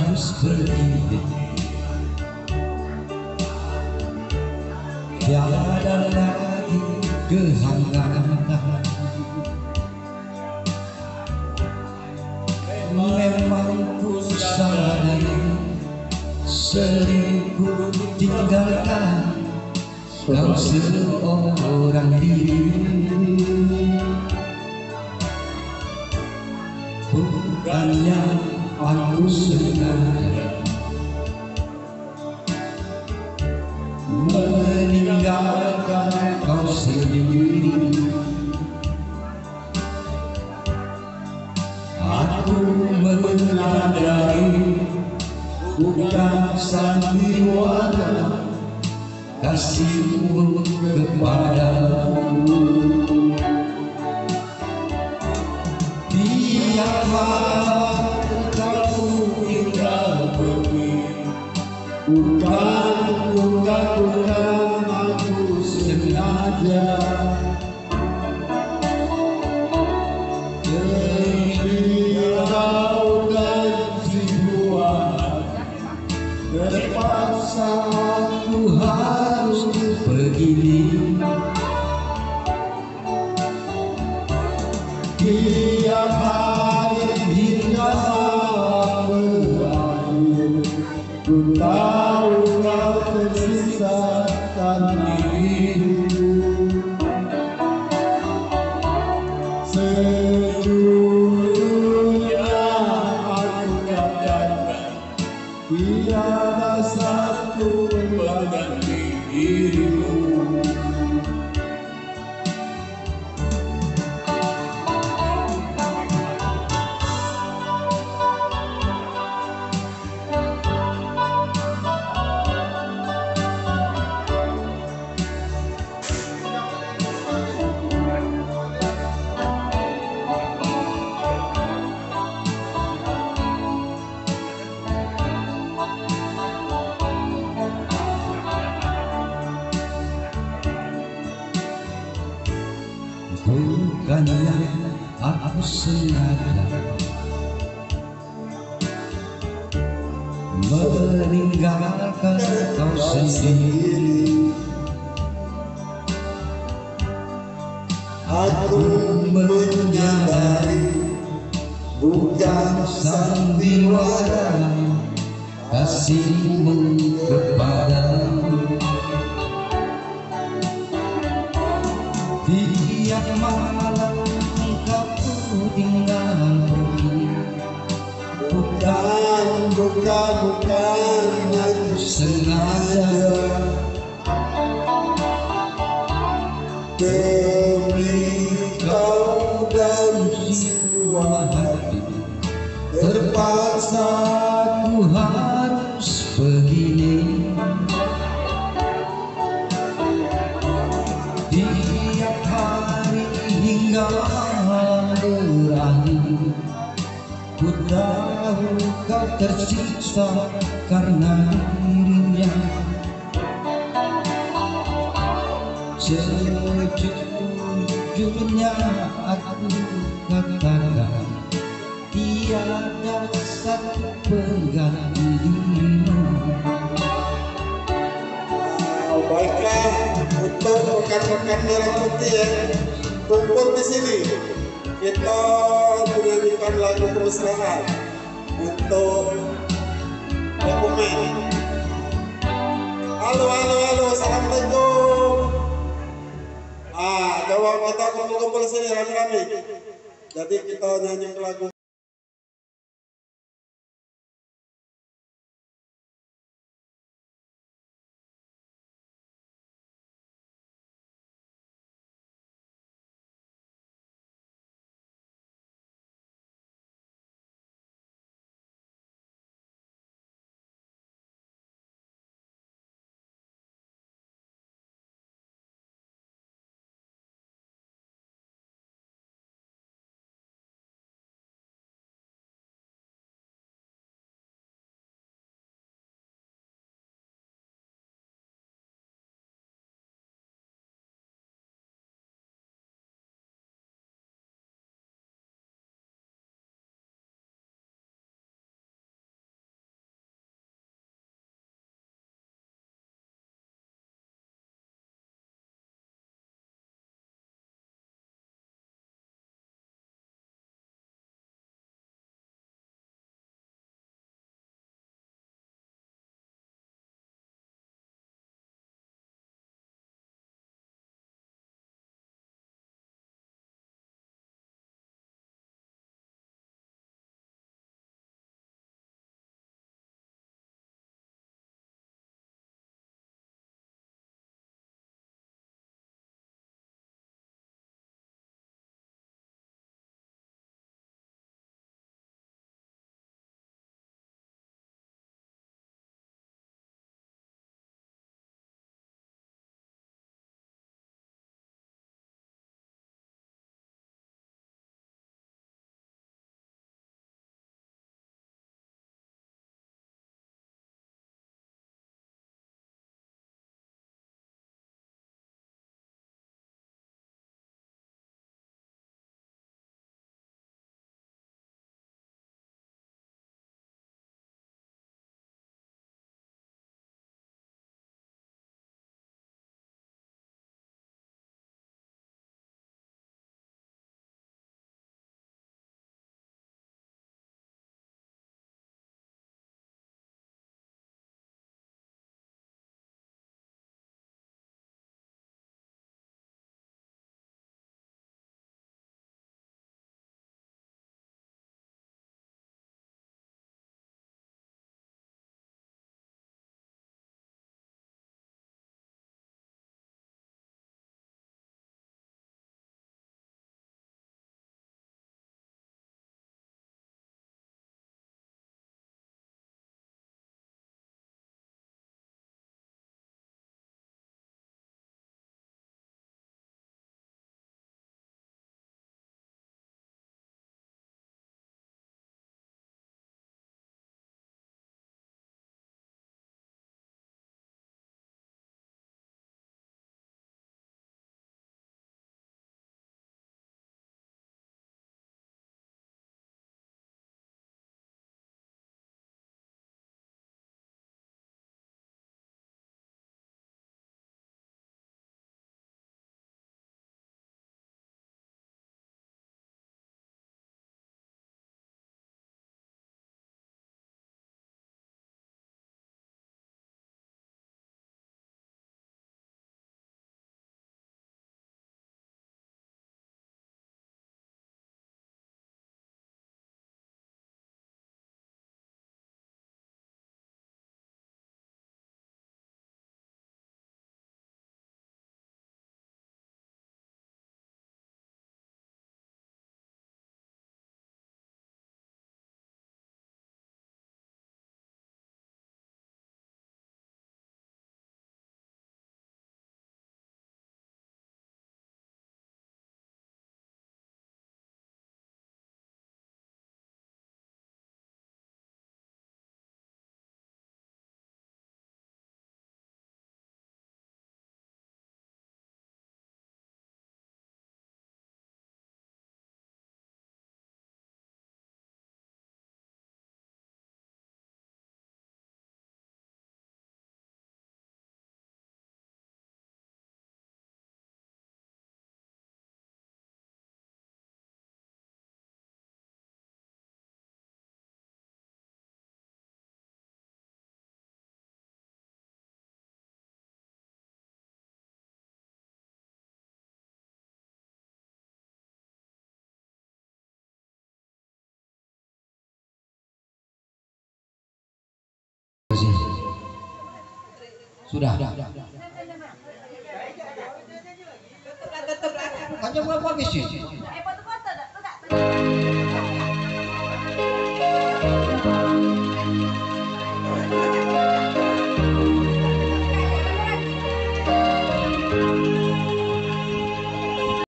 harus pergi. Tiada lagi kehangatan. Memang ku sadari sering ku tinggalkan kau seorang diri. Bukannya aku sengaja meninggalkan kau sendiri. Aku menyadari bukan sandiwara kasihmu kepadaku. Tiap hari kau tinggal pergi, bukan aku sengaja. Terpaksa aku harus begini. Tiap hari hingga berakhir, ku tahu kau tersisakan diriku. Sejujurnya aku katakan tiada satu pengganti dirimu. Bukannya aku sengaja meninggalkan kau sendiri. Aku menyadari bukan sandiwara kasihmu kepadaku. Tiap malam kau tinggal pergi, bukan aku sengaja. Demi kau dan jiwa hati, terpaksa aku harus begini. Tiap hari hingga berakhir, ku tahu kau tersiksa karena dirinya. Sejujurnya aku katakan tiada satu pengganti dirimu. Baiklah, untuk rekan-rekan merah putih ya, kumpul di sini. Kita menyanyikan lagu Permesraan untuk dokumen. Halo, assalamualaikum. Coba kita kumpul sini rame-rame. Jadi kita nyanyi lagu. kasih. Sudah. Aja berapa habis sih?